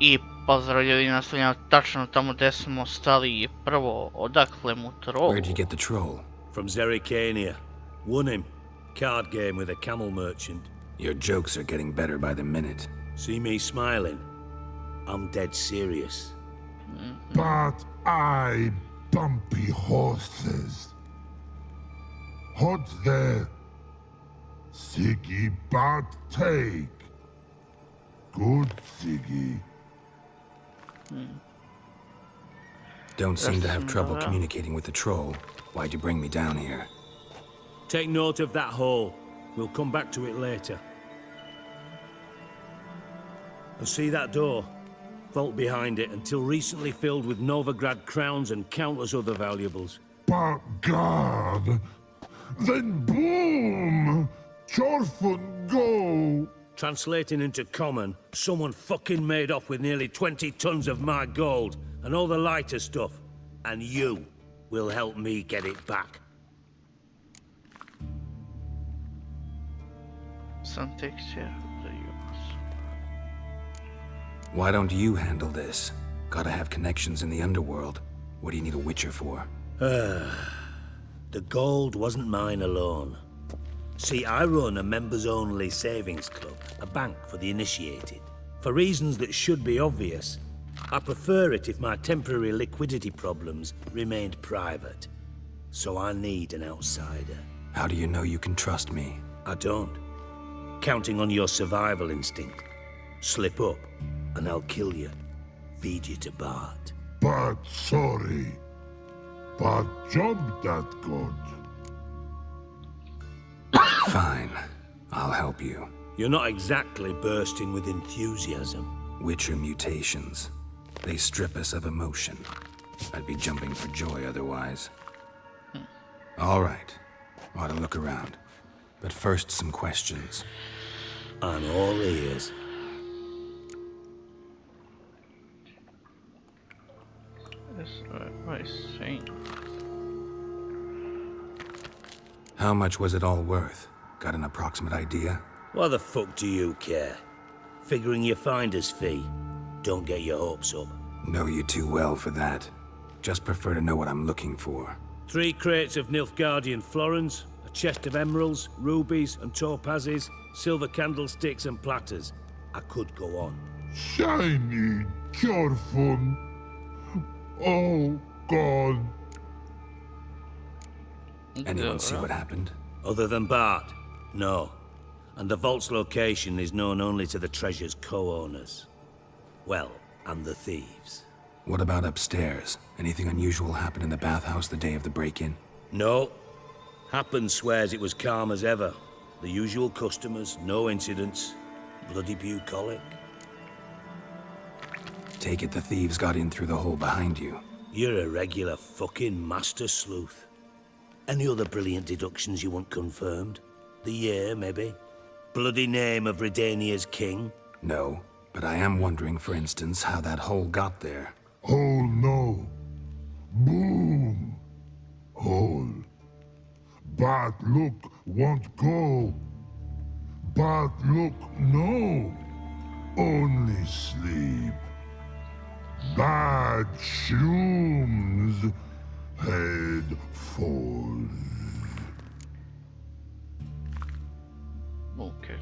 I pozdravljaju i nastavljamo tačno tamo gdje smo stali prvo. Odakle mu troll? Where'd you get the troll? From Zerikania. Won him. Card game with a camel merchant. Your jokes are getting better by the minute. See me smiling? I'm dead serious. But I bumpy horses. Hot there. Siggy but take. Good Siggy. Don't seem to have trouble communicating with the troll. Why'd you bring me down here? Take note of that hole. We'll come back to it later. And see that door? Vault behind it, until recently filled with Novigrad crowns and countless other valuables. But God, then boom! Chorfun go! Translating into common, someone fucking made off with nearly 20 tons of my gold and all the lighter stuff. And you will help me get it back. Sam tek će da još. Why don't you handle this? Gotta have connections in the underworld. What do you need a witcher for? The gold wasn't mine alone. See, I run a members-only savings club, a bank for the initiated. For reasons that should be obvious, I prefer it if my temporary liquidity problems remained private. So I need an outsider. How do you know you can trust me? I don't. Counting on your survival instinct. Slip up, and I'll kill you. Feed you to Bart. But sorry. But job that good. Fine. I'll help you. You're not exactly bursting with enthusiasm. Witcher mutations. They strip us of emotion. I'd be jumping for joy otherwise. All right. Ought to look around. But first, some questions. I'm all ears. That's what he's saying. How much was it all worth? Got an approximate idea? Why the fuck do you care? Figuring your finder's fee. Don't get your hopes up. Know you too well for that. Just prefer to know what I'm looking for. 3 crates of Nilfgaardian florins, a chest of emeralds, rubies and topazes, silver candlesticks and platters. I could go on. Shiny Chorfun. Oh God. Anyone see what happened? Other than Bart? No. And the vault's location is known only to the treasure's co-owners. Well, and the thieves. What about upstairs? Anything unusual happen in the bathhouse the day of the break-in? No. Happen swears it was calm as ever. The usual customers, no incidents. Bloody bucolic. Take it the thieves got in through the hole behind you. You're a regular fucking master sleuth. Any other brilliant deductions you want confirmed? The year, maybe? Bloody name of Redania's king? No, but I am wondering, for instance, how that hole got there. Hole no. Boom. Hole. But look won't go. But look no. Only sleep. Bad shrooms. Head falls. Okay.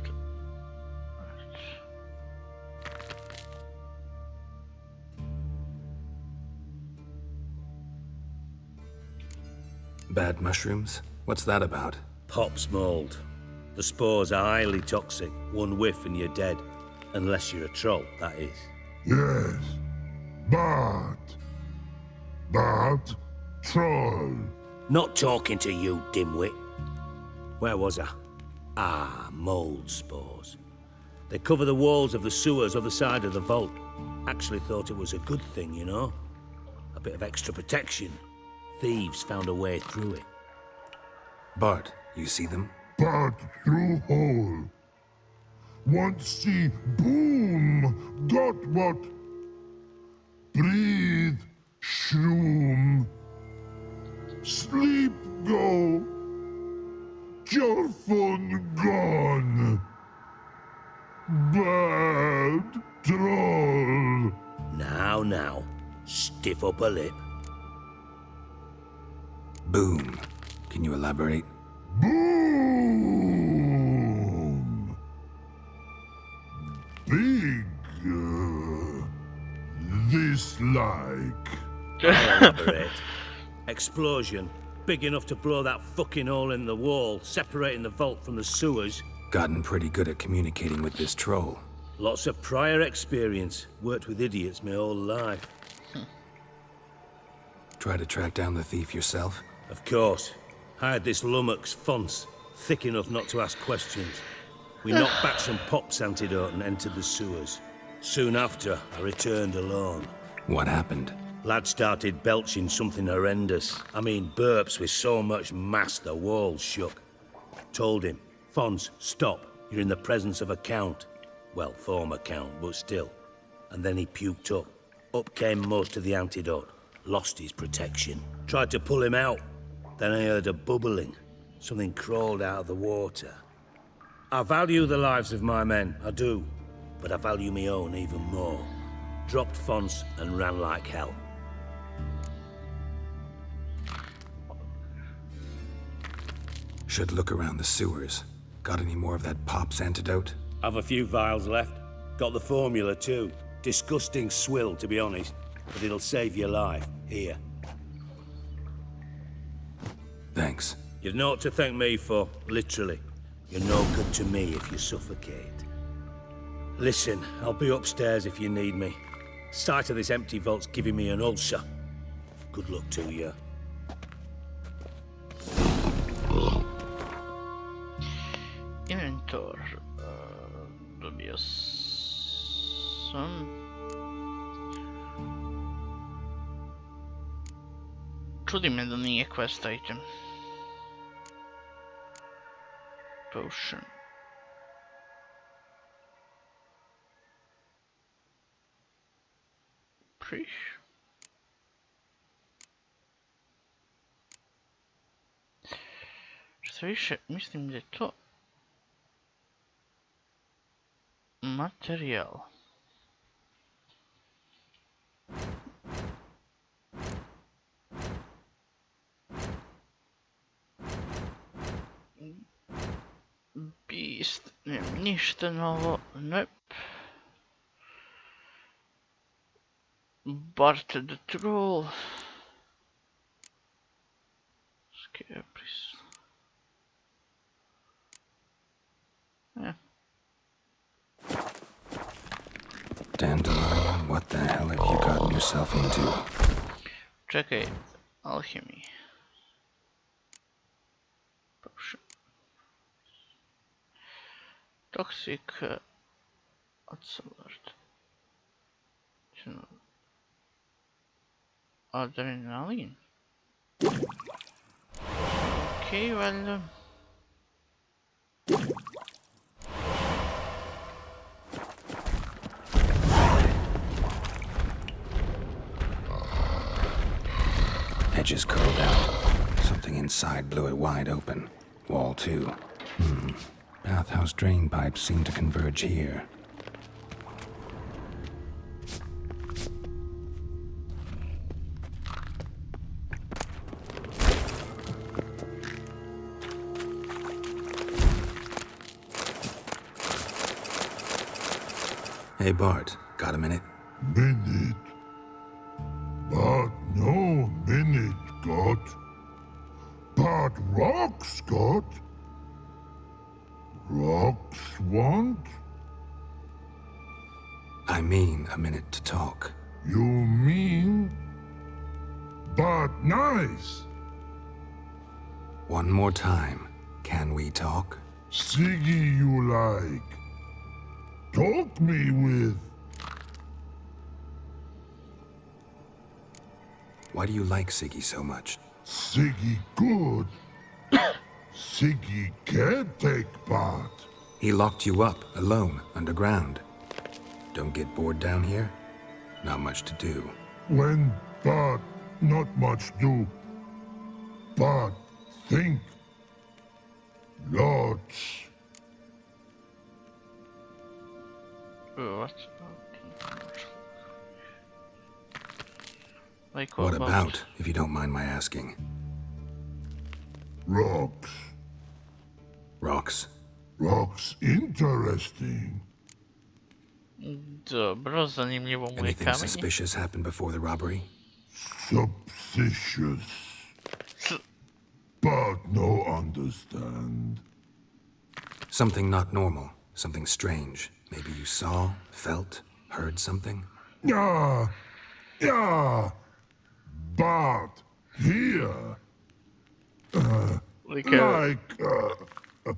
Bad mushrooms? What's that about? Pop's mold. The spores are highly toxic. One whiff and you're dead. Unless you're a troll, that is. Yes. But troll. Not talking to you, dimwit. Where was I? Ah, mold spores. They cover the walls of the sewers other side of the vault. Actually thought it was a good thing, you know? A bit of extra protection. Thieves found a way through it. Bart, you see them? But through hole. Want see boom. Got what? Breathe. Shroom. Sleep go. Your phone gone. Bad troll. Now. Stiff upper lip. Boom. Can you elaborate? Boom! Big, this like. I'll elaborate. Explosion. Big enough to blow that fucking hole in the wall, separating the vault from the sewers. Gotten pretty good at communicating with this troll. Lots of prior experience. Worked with idiots my whole life. Try to track down the thief yourself? Of course. Hired this lummox, Fonce, thick enough not to ask questions. We knocked back some pop's antidote and entered the sewers. Soon after, I returned alone. What happened? Lad started belching something horrendous. I mean, burps with so much mass the walls shook. Told him, Fonce, stop. You're in the presence of a count. Well, former count, but still. And then he puked up. Up came most of the antidote. Lost his protection. Tried to pull him out. Then I heard a bubbling. Something crawled out of the water. I value the lives of my men, I do. But I value my own even more. Dropped Fonce and ran like hell. Should look around the sewers. Got any more of that pop's antidote? Have a few vials left. Got the formula too. Disgusting swill, to be honest. But it'll save your life. Here. Thanks. You've naught to thank me for, literally. You're no good to me if you suffocate. Listen, I'll be upstairs if you need me. Sight of this empty vault's giving me an ulcer. Good luck to you. Inventor. Dobio sam. Čudi me da nije quest item. Potion. Priš. Što više, mislim da je to materijal. Beast, nemam ništa novo, nope. Bart the Troll. Scarecrow. Yeah. Dandelion, what the hell have you gotten yourself into? Čekaj, alchemy. Potion. Toxic Ocelot. Adrenaline. Okay, well. Edges curled out. Something inside blew it wide open. Wall too. Bathhouse drain pipes seem to converge here. Hey Bart, got a minute? Minute. But no minute got. But rocks got. Rocks want? I mean a minute to talk. You mean? But nice. One more time. Can we talk? Siggy you like. Talk me with. Why do you like Siggy so much? Siggy good. Siggy can't take part. He locked you up, alone, underground. Don't get bored down here? Not much to do. When but not much do. But think. Lots. What? Like What about, if you don't mind my asking? Rocks. Rocks? Rocks interesting. Dobro, zanimljivo mu je Anything kamenje. suspicious happened before the robbery? Suspicious. But no understand. Something not normal, something strange. Maybe you saw, felt, heard something? Yeah. But here, Like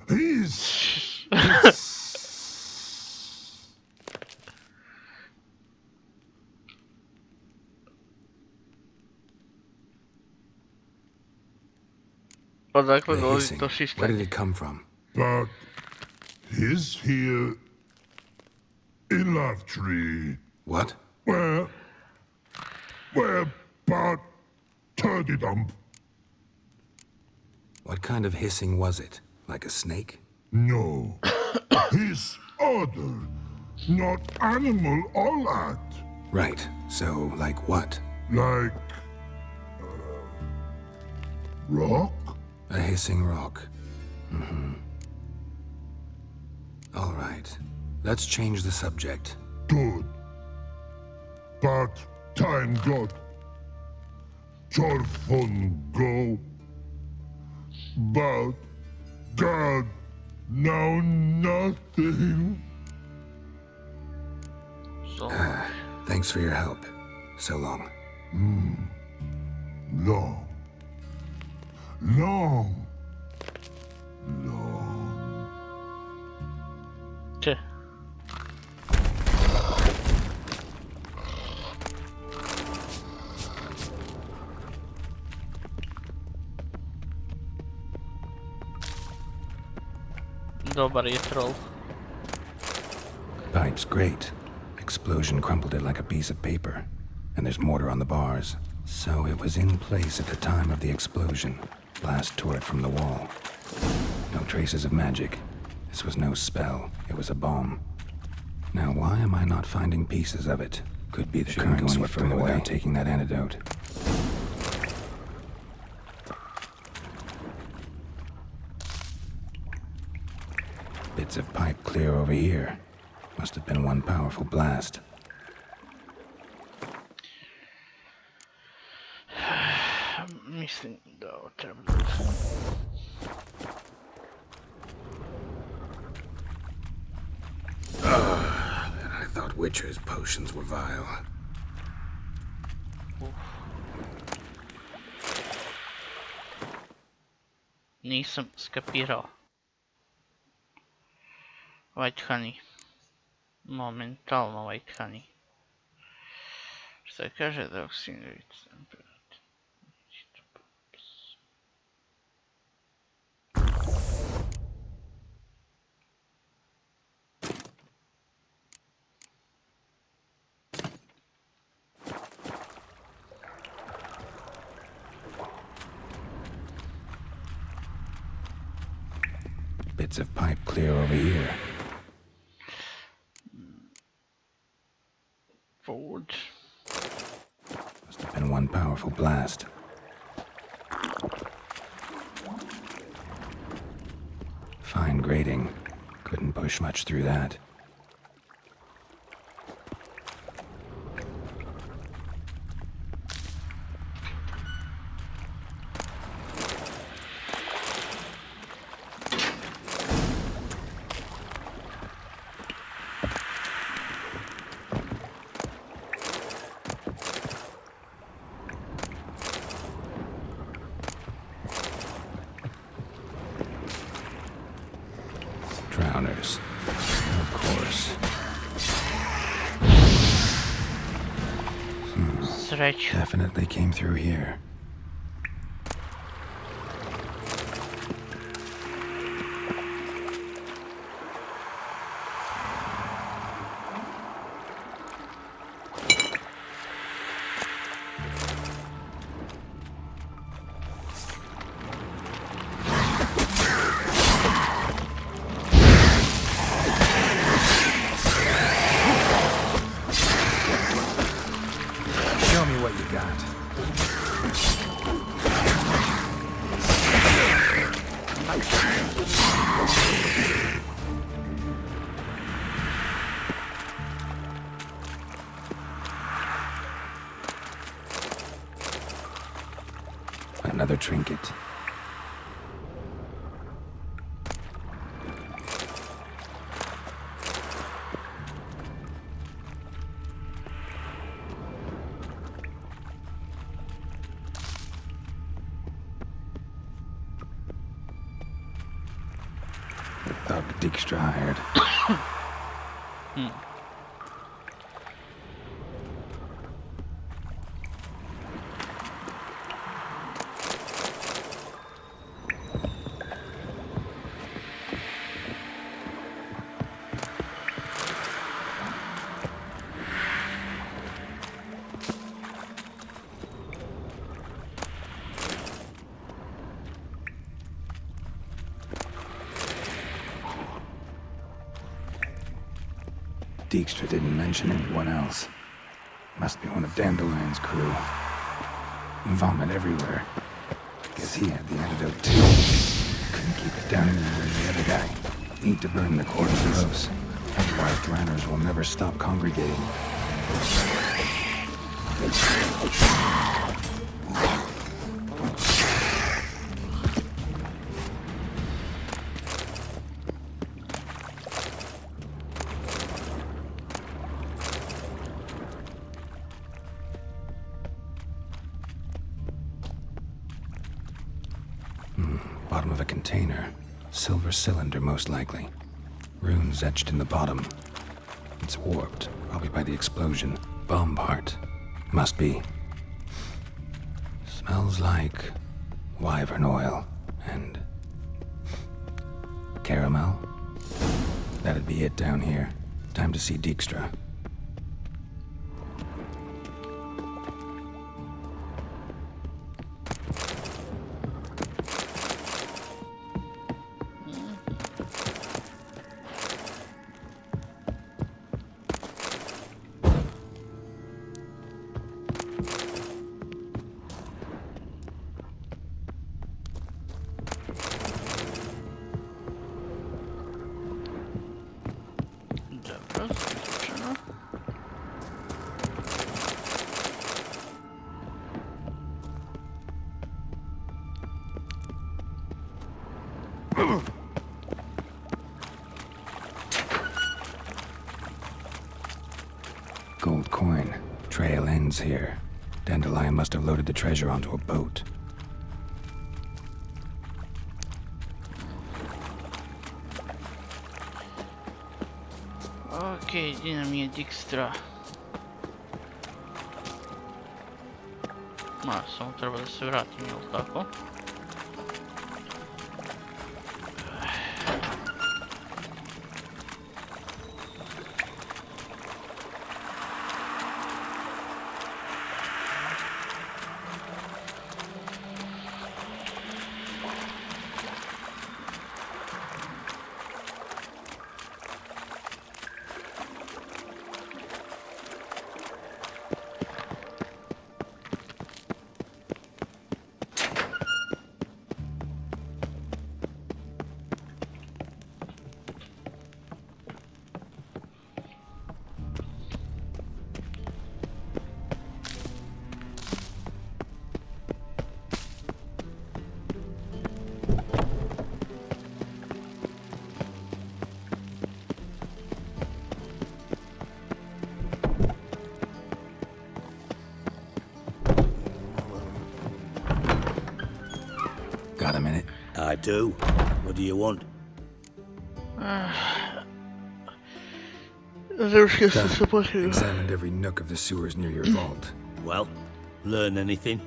he's Odakle The dolazi hissing, to where did šištanje? it come from? but he's here in Love Tree. What? Where but turdy dump. What kind of hissing was it? Like a snake? No. He's other, not animal all that. Right, so like what? Like rock? A hissing rock. All right, let's change the subject. Good. But time got. Torfun go. But God, now nothing. So, Thanks for your help. So long. Long. Long. če? Dobar je troll. Pipe's great. Explosion crumpled it like a piece of paper. And there's mortar on the bars. So it was in place at the time of the explosion. Blast tore it from the wall. No traces of magic. This was no spell. It was a bomb. Now why am I not finding pieces of it? Could be the current swept them away without taking that antidote. Bits of pipe clear over here. Must have been one powerful blast. Mislim da ovo treba. I thought Witcher's potions were vile. Nisam skapirao. White honey. Momentalno white honey. Šta kaže da oksinovica? Bits of pipe clear over here. Forward. Must have been one powerful blast. Fine grating. Couldn't push much through that. Drowners. Of course. Sreću. Definitely came through here. Show me what you got. Another trinket. The thug Dijkstra hired. Dijkstra didn't mention anyone else. Must be one of Dandelion's crew. Vomit everywhere. Guess he had the antidote too. Couldn't keep it down anymore than the other guy. Need to burn the corpses. Otherwise, Dranners will never stop congregating. Bottom of a container. Silver cylinder, most likely. Runes etched in the bottom. It's warped, probably by the explosion. Bomb part. Must be. Smells like wyvern oil and caramel. That'd be it down here. Time to see Dijkstra. Gold coin. Trail ends here. Dandelion must have loaded the treasure onto a boat. Okej, gdje nam je Dijkstra? Ma, samo treba da se vratim, jel tako? Got a minute? I do. What do you want? Examined every nook of the sewers near your vault. Well, learn anything?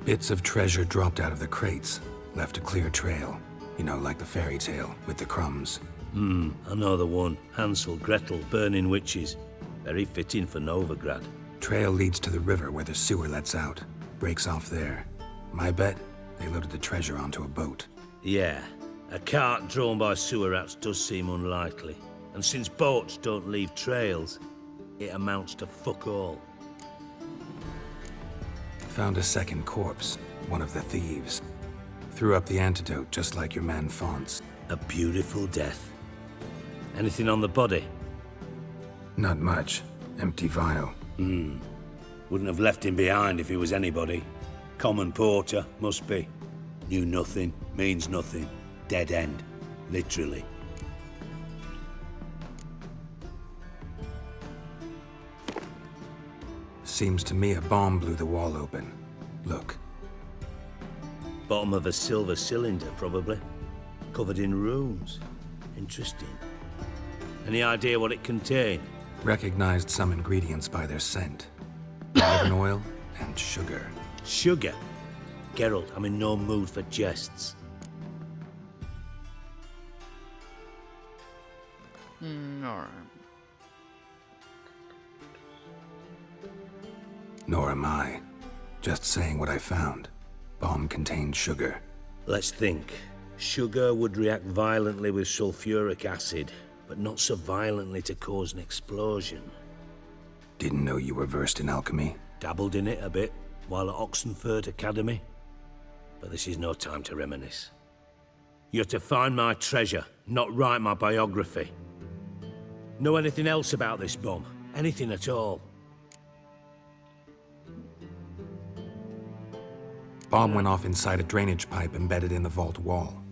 Bits of treasure dropped out of the crates, left a clear trail. You know, like the fairy tale with the crumbs. I know the one. Hansel, Gretel, burning witches. Very fitting for Novigrad. Trail leads to the river where the sewer lets out. Breaks off there. My bet, they loaded the treasure onto a boat. Yeah, a cart drawn by sewer rats does seem unlikely. And since boats don't leave trails, it amounts to fuck all. Found a second corpse, one of the thieves. Threw up the antidote just like your man Fonts. A beautiful death. Anything on the body? Not much. Empty vial. Wouldn't have left him behind if he was anybody. Common porter, must be. Knew nothing, means nothing. Dead end. Literally. Seems to me a bomb blew the wall open. Look. Bottom of a silver cylinder, probably. Covered in runes. Interesting. Any idea what it contained? Recognized some ingredients by their scent. Olive oil and sugar. Sugar? Geralt, I'm in no mood for jests. No. Nor am I. Just saying what I found. Bomb contained sugar. Let's think. Sugar would react violently with sulfuric acid, but not so violently to cause an explosion. Didn't know you were versed in alchemy. Dabbled in it a bit while at Oxenford Academy. But this is no time to reminisce. You're to find my treasure, not write my biography. Know anything else about this bomb? Anything at all? Bomb went off inside a drainage pipe embedded in the vault wall.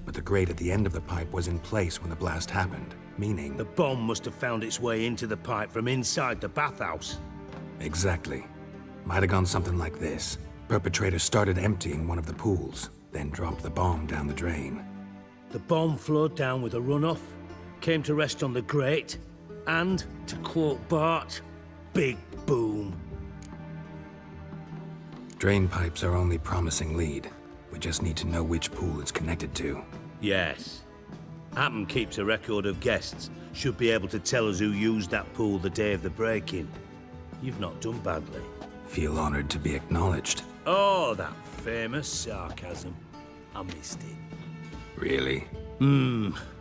But the grate at the end of the pipe was in place when the blast happened, meaning... The bomb must have found its way into the pipe from inside the bathhouse. Exactly. Might have gone something like this. Perpetrator started emptying one of the pools, then dropped the bomb down the drain. The bomb flowed down with a runoff, came to rest on the grate, and, to quote Bart, big boom. Drain pipes are only promising lead. We just need to know which pool it's connected to. Yes. Hammond keeps a record of guests. Should be able to tell us who used that pool the day of the break-in. You've not done badly. Feel honored to be acknowledged. Oh, that famous sarcasm. I missed it. Really?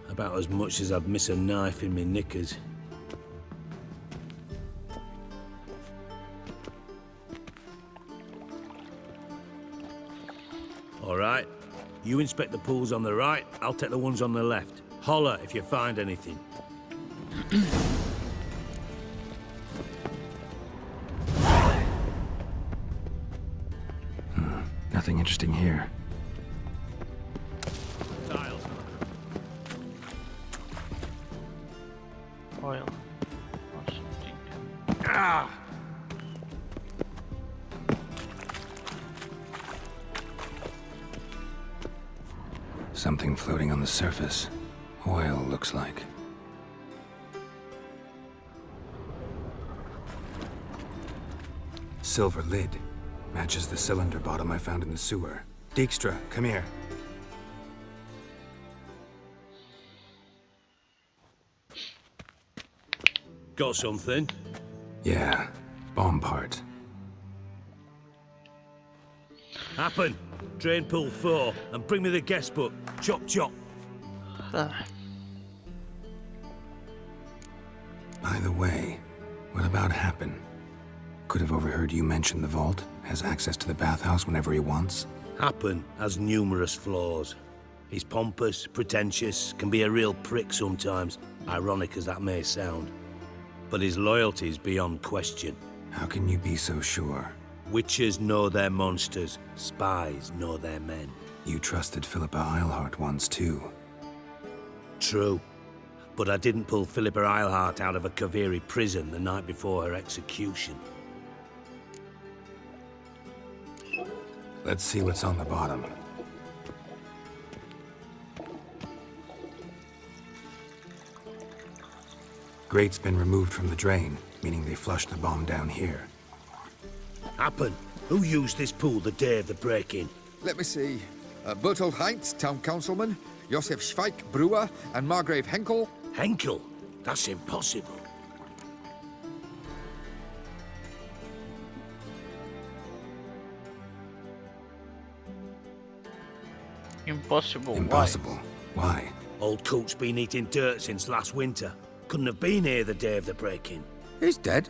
About as much as I'd miss a knife in me knickers. All right. You inspect the pools on the right, I'll take the ones on the left. Holler if you find anything. Nothing interesting here. Tiles. Oil. Or something. Ah! Something floating on the surface. Oil, looks like. Silver lid. Matches the cylinder bottom I found in the sewer. Dijkstra, come here. Got something? Yeah, bomb part. Happen. Drain pool 4, and bring me the guest book. Chop chop. Ah, By the way, what about Happen? Could have overheard you mention the vault. Has access to the bathhouse whenever he wants. Happen has numerous flaws. He's pompous, pretentious, can be a real prick sometimes, ironic as that may sound. But his loyalty's beyond question. How can you be so sure? Witches know their monsters, spies know their men. You trusted Philippa Eilhart once too. True. But I didn't pull Philippa Eilhart out of a Kaviri prison the night before her execution. Let's see what's on the bottom. Grate's been removed from the drain, meaning they flushed the bomb down here. Happen. Who used this pool the day of the break-in? Let me see. Bertold Heinz, town councilman, Josef Schweik, brewer, and Margrave Henkel. Henkel? That's impossible. impossible. Impossible. Why? Old Coot's been eating dirt since last winter. Couldn't have been here the day of the break-in. He's dead?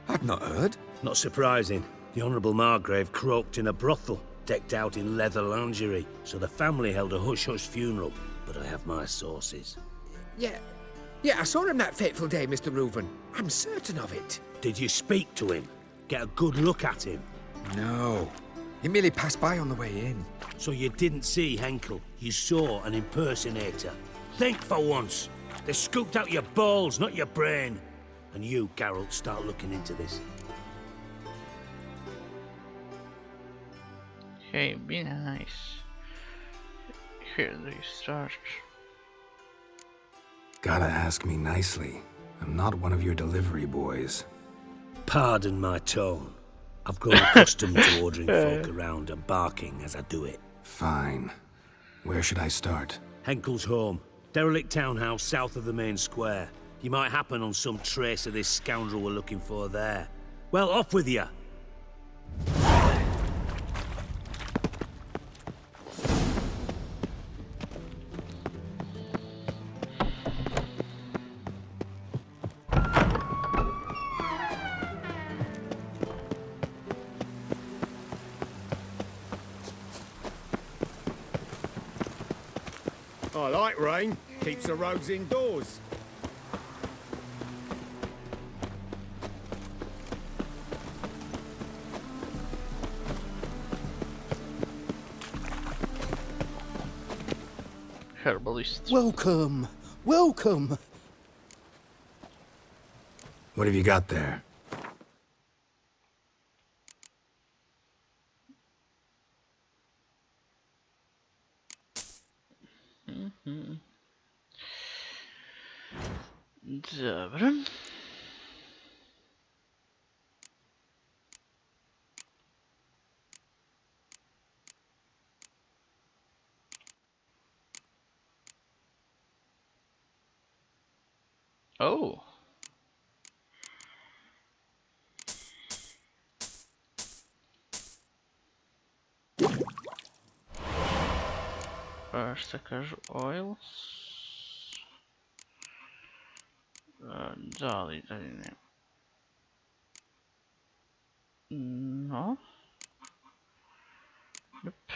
I'd not heard. Not surprising. The Honourable Margrave croaked in a brothel. decked out in leather lingerie, so the family held a hush-hush funeral, but I have my sources. Yeah, I saw him that fateful day, Mr. Reuven. I'm certain of it. Did you speak to him? Get a good look at him? No, he merely passed by on the way in. So you didn't see Henkel, you saw an impersonator. Think for once. They scooped out your balls, not your brain. And you, Geralt, start looking into this. Hey, be nice. Here they start. Gotta ask me nicely. I'm not one of your delivery boys. Pardon my tone. I've grown accustomed to ordering folk around and barking as I do it. Fine. Where should I start? Henkel's home. Derelict townhouse south of the main square. You might happen on some trace of this scoundrel we're looking for there. Well, off with you. I like rain. Keeps the roads indoors. Herbalist. Welcome, welcome. What have you got there? Dobra. Oh. First, kažu oils. Dalje ne. No. Nope.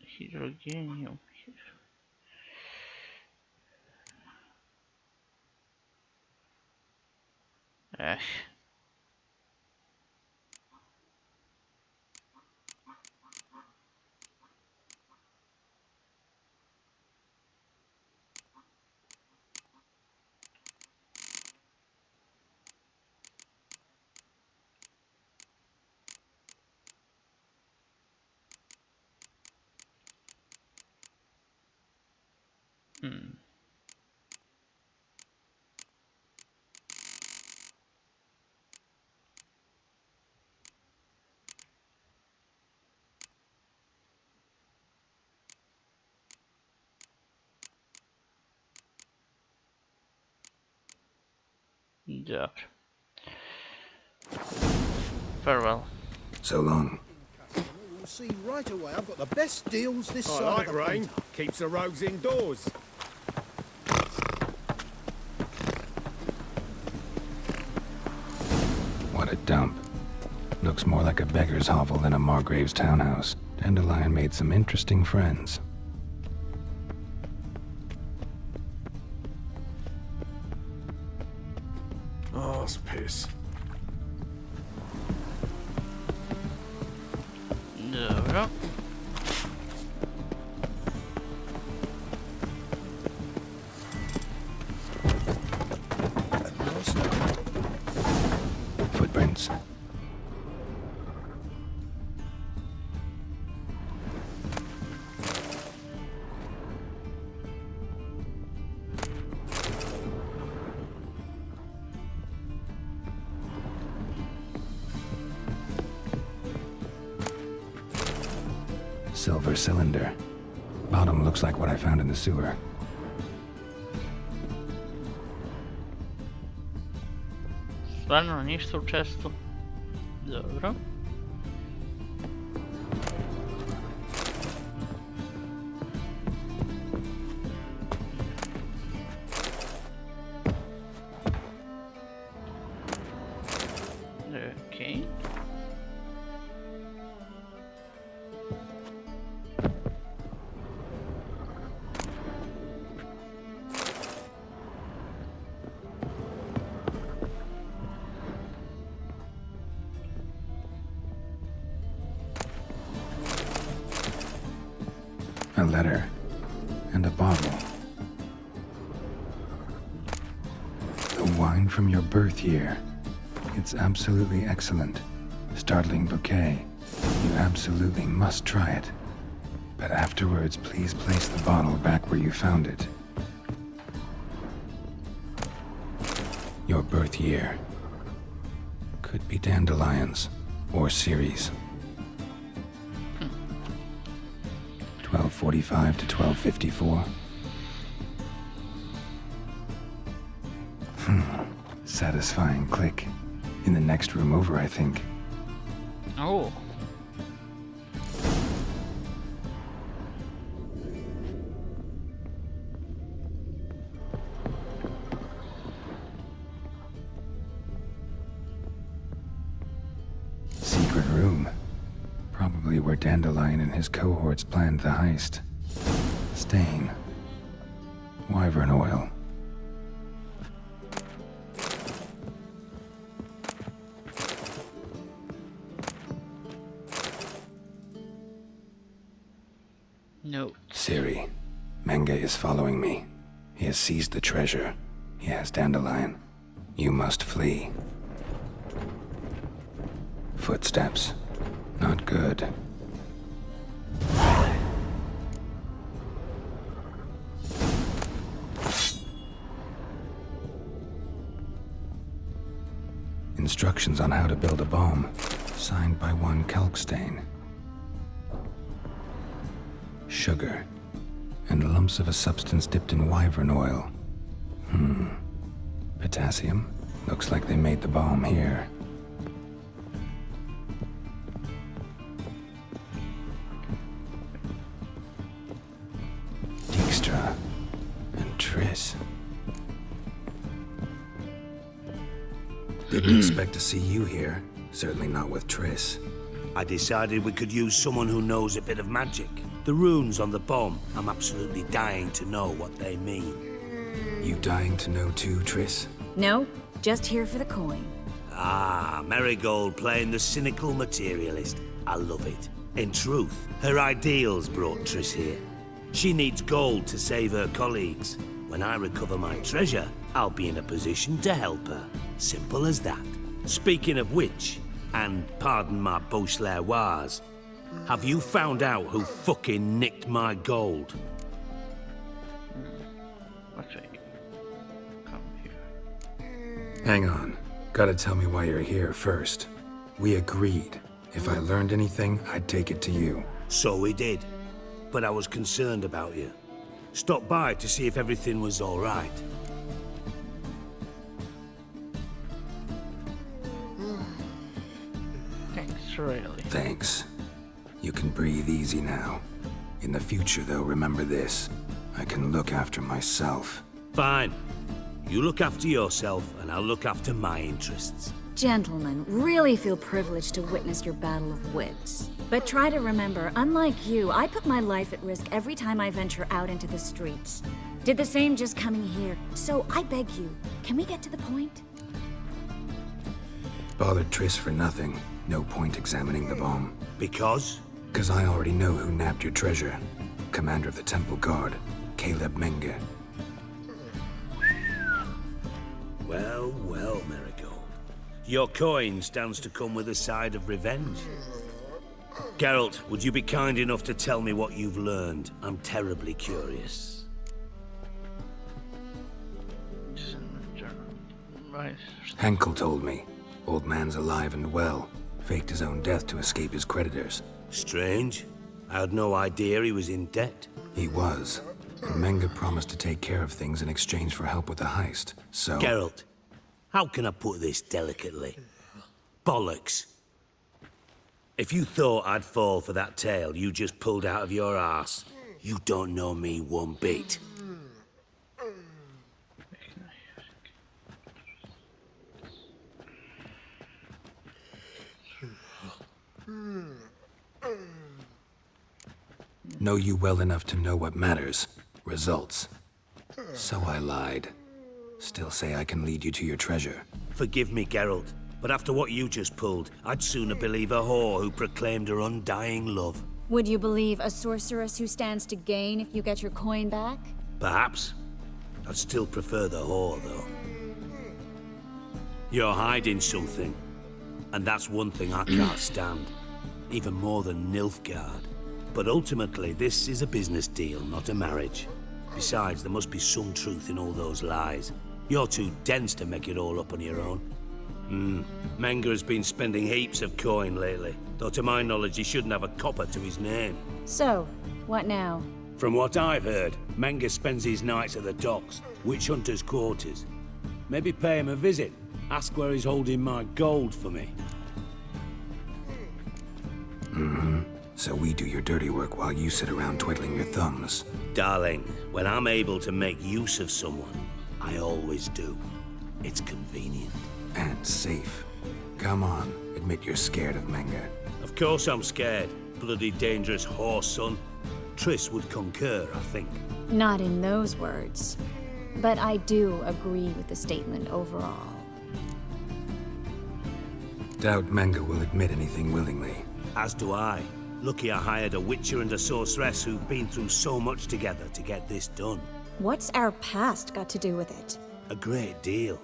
Hidrogenium. Dobra. Farewell. So long. You'll see right away I've got the best deals this I side like of the rain. pond. Keeps the roads indoors. What a dump. Looks more like a beggar's hovel than a Margrave's townhouse. Dandelion made some interesting friends. Arse piss. Dobra. Footprints. Silver cylinder. Bottom looks like what I found in the sewer. Stvarno ništa učesto. Dobro. A letter. And a bottle. The wine from your birth year. It's absolutely excellent. Startling bouquet. You absolutely must try it. But afterwards, please place the bottle back where you found it. Your birth year. Could be dandelions or Ciri's. 1245 to 1254. Satisfying click. In the next room over, I think. Oh. Secret room. Probably where Dandelion and his cohorts planned the heist. Stain. Wyvern oil. No. Ciri. Menge is following me. He has seized the treasure. He has Dandelion. You must flee. Footsteps. Not good. Instructions on how to build a bomb. Signed by one Kalkstain. Sugar. And lumps of a substance dipped in wyvern oil. Potassium. Looks like they made the bomb here. Dijkstra. And Triss. Didn't expect to see you here. Certainly not with Triss. I decided we could use someone who knows a bit of magic. The runes on the bomb, I'm absolutely dying to know what they mean. You dying to know too, Triss? No, just here for the coin. Ah, Marigold playing the cynical materialist. I love it. In truth, her ideals brought Triss here. She needs gold to save her colleagues. When I recover my treasure, I'll be in a position to help her. Simple as that. Speaking of which, and pardon my Beauclervois, have you found out who fucking nicked my gold? Let's wait. Come here. Hang on. Gotta tell me why you're here first. We agreed. If I learned anything, I'd take it to you. So we did. But I was concerned about you. Stopped by to see if everything was all right. Thanks, really. Thanks. You can breathe easy now. In the future, though, remember this. I can look after myself. Fine. You look after yourself, and I'll look after my interests. Gentlemen, really feel privileged to witness your battle of wits. But try to remember, unlike you, I put my life at risk every time I venture out into the streets. Did the same just coming here. So I beg you, can we get to the point? Bothered Triss for nothing. No point examining the bomb. Because? 'Cause I already know who nabbed your treasure. Commander of the Temple Guard, Caleb Menge. Well, well, Marigold. Your coin stands to come with a side of revenge. Geralt, would you be kind enough to tell me what you've learned? I'm terribly curious. Right. Henkel told me. Old man's alive and well. Faked his own death to escape his creditors. Strange. I had no idea he was in debt. He was. And Menge promised to take care of things in exchange for help with the heist. So... Geralt, how can I put this delicately? Bollocks. If you thought I'd fall for that tale you just pulled out of your arse, you don't know me one bit. Know you well enough to know what matters. Results. So I lied. Still say I can lead you to your treasure. Forgive me, Geralt, but after what you just pulled, I'd sooner believe a whore who proclaimed her undying love. Would you believe a sorceress who stands to gain if you get your coin back? Perhaps. I'd still prefer the whore, though. You're hiding something. And that's one thing I can't stand. Even more than Nilfgaard. But ultimately, this is a business deal, not a marriage. Besides, there must be some truth in all those lies. You're too dense to make it all up on your own. Menga has been spending heaps of coin lately, though to my knowledge he shouldn't have a copper to his name. So, what now? From what I've heard, Menga spends his nights at the docks, witch hunters' quarters. Maybe pay him a visit, ask where he's holding my gold for me. So we do your dirty work while you sit around twiddling your thumbs. Darling, when I'm able to make use of someone, I always do. It's convenient. And safe. Come on, admit you're scared of Menga. Of course I'm scared. Bloody dangerous horse, son. Triss would concur, I think. Not in those words. But I do agree with the statement overall. Doubt Menga will admit anything willingly. As do I. Lucky I hired a witcher and a sorceress who've been through so much together to get this done. What's our past got to do with it? A great deal.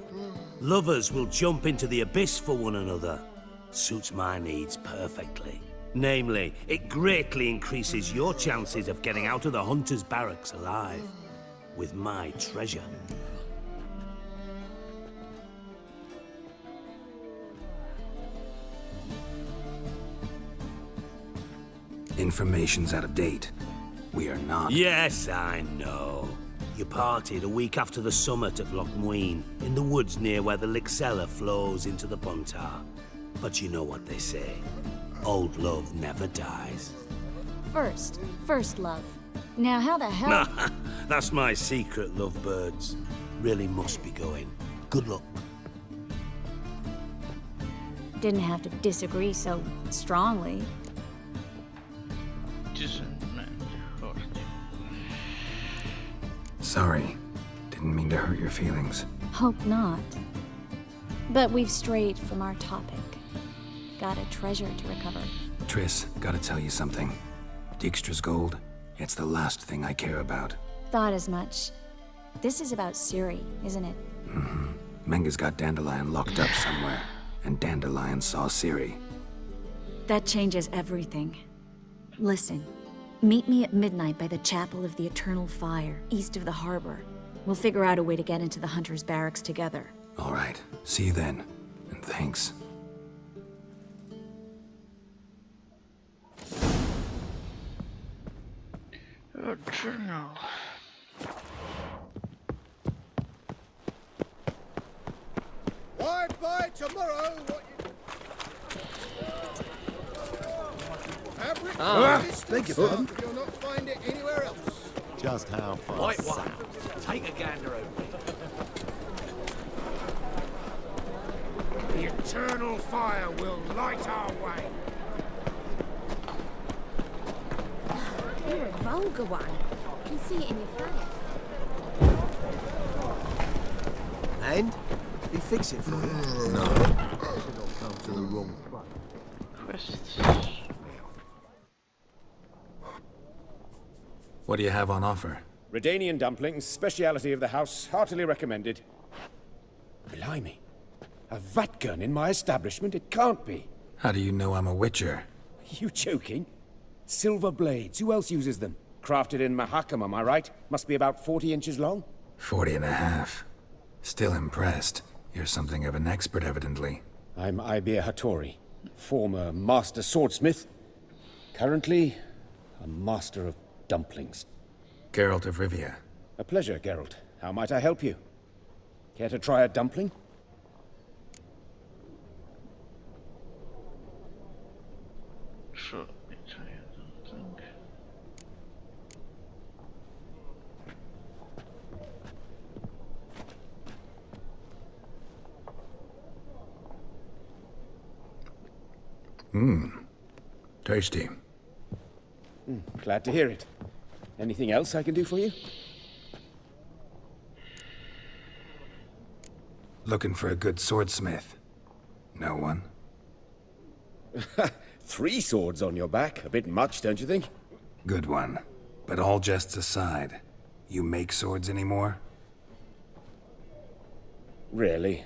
Lovers will jump into the abyss for one another. Suits my needs perfectly. Namely, it greatly increases your chances of getting out of the hunter's barracks alive. With my treasure. Information's out of date. We are not... Yes, I know. You partied a week after the summit at Loch Muin, in the woods near where the Lixella flows into the Pontar. But you know what they say. Old love never dies. First love. Now how the hell... That's my secret, lovebirds. Really must be going. Good luck. Didn't have to disagree so strongly. Sorry. Didn't mean to hurt your feelings. Hope not. But we've strayed from our topic. Got a treasure to recover. Triss, gotta tell you something. Dijkstra's gold, it's the last thing I care about. Thought as much. This is about Ciri, isn't it? Menga's got Dandelion locked up somewhere, and Dandelion saw Ciri. That changes everything. Listen. Meet me at midnight by the Chapel of the Eternal Fire, east of the harbor. We'll figure out a way to get into the Hunter's Barracks together. All right. See you then. And thanks. A journal. Why buy tomorrow what you... Beg your pardon? You'll not find it anywhere else. Just how far? Right one. Take a gander over it. The eternal fire will light our way. You're a vulgar one. I can see it in your face. And? He fix it for you? No. Should not come to the wrong place. Quests. What do you have on offer? Redanian dumplings, speciality of the house, heartily recommended. Blimey. A vatgun in my establishment? It can't be. How do you know I'm a witcher? You joking? Silver blades, who else uses them? Crafted in Mahakam, am I right? Must be about 40 inches long? 40 and a half. Still impressed. You're something of an expert, evidently. I'm Ibir Hattori, former master swordsmith. Currently, a master of dumplings. Geralt of Rivije. A pleasure, Geralt. How might I help you? Care to try a dumpling? Sure, let me try something. Tasty. Glad to hear it. Anything else I can do for you? Looking for a good swordsmith. No one? 3 swords on your back. A bit much, don't you think? Good one. But all jests aside, you make swords anymore? Really?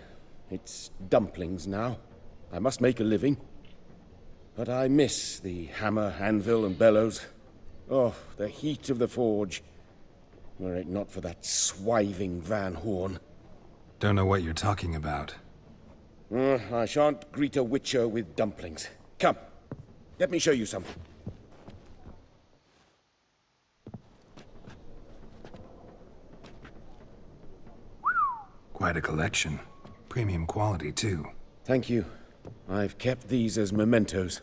It's dumplings now. I must make a living. But I miss the hammer, anvil, and bellows. Oh, the heat of the forge. Were it not for that swiving Van Horn. Don't know what you're talking about. I shan't greet a witcher with dumplings. Come, let me show you something. Quite a collection. Premium quality, too. Thank you. I've kept these as mementos.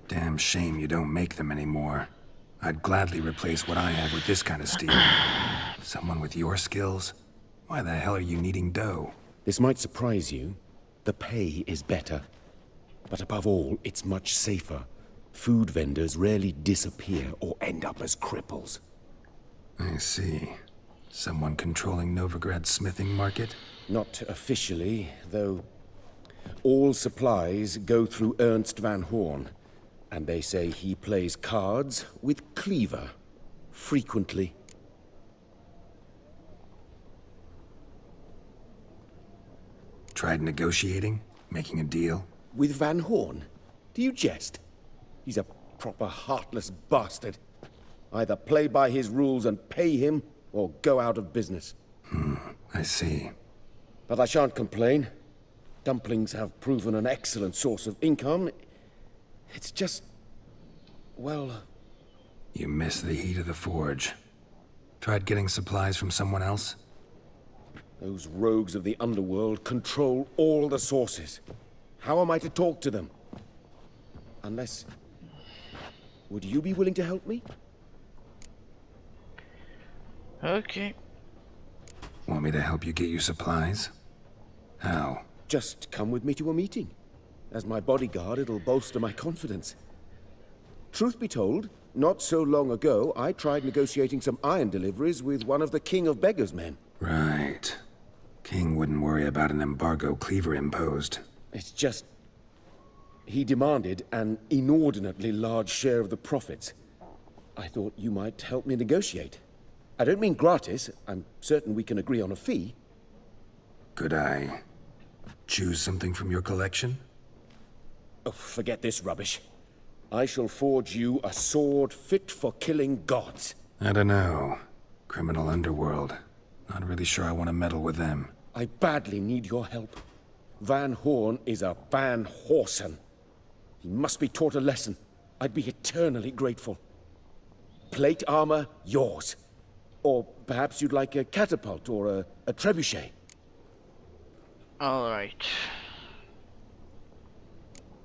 Damn shame you don't make them anymore. I'd gladly replace what I have with this kind of steel. Someone with your skills? Why the hell are you needing dough? This might surprise you. The pay is better. But above all, it's much safer. Food vendors rarely disappear or end up as cripples. I see. Someone controlling Novigrad's smithing market? Not officially, though. All supplies go through Ernst Van Horn. And they say he plays cards with Cleaver. Frequently. Tried negotiating? Making a deal? With Van Horn? Do you jest? He's a proper heartless bastard. Either play by his rules and pay him, or go out of business. I see. But I shan't complain. Dumplings have proven an excellent source of income. It's just... well... You miss the heat of the forge. Tried getting supplies from someone else? Those rogues of the underworld control all the sources. How am I to talk to them? Unless... Would you be willing to help me? Okay. Want me to help you get you supplies? How? Just come with me to a meeting. As my bodyguard, it'll bolster my confidence. Truth be told, not so long ago, I tried negotiating some iron deliveries with one of the King of Beggars' men. Right. King wouldn't worry about an embargo Cleaver imposed. It's just... he demanded an inordinately large share of the profits. I thought you might help me negotiate. I don't mean gratis. I'm certain we can agree on a fee. Could I choose something from your collection? Oh, forget this rubbish. I shall forge you a sword fit for killing gods. I don't know. Criminal underworld. Not really sure I want to meddle with them. I badly need your help. Van Horn is a Van Horsen. He must be taught a lesson. I'd be eternally grateful. Plate armor, yours. Or perhaps you'd like a catapult or a trebuchet. Alright.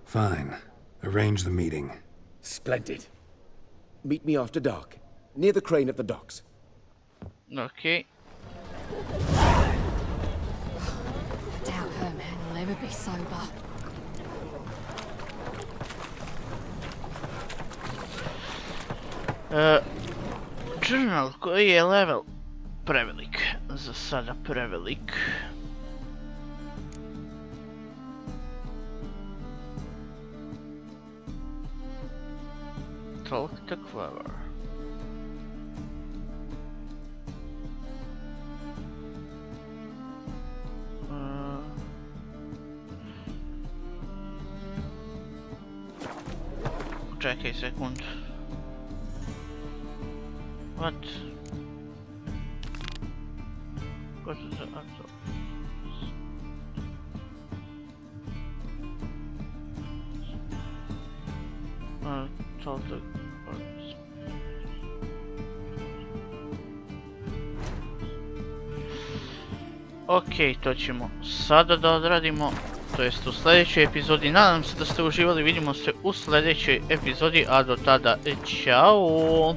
Fine. Arrange the meeting. Splendid. Meet me after dark, near the crane at the docks. Okay. Doubt her man will ever be sober. Journal, koji je level prevelik. Za sada prevelik. Talk to Clever. Čekaj sekund. What? What is the answer? Talk to Ok, to ćemo sada da odradimo, to jest u sljedećoj epizodi. Nadam se da ste uživali, vidimo se u sljedećoj epizodi, a do tada, čao!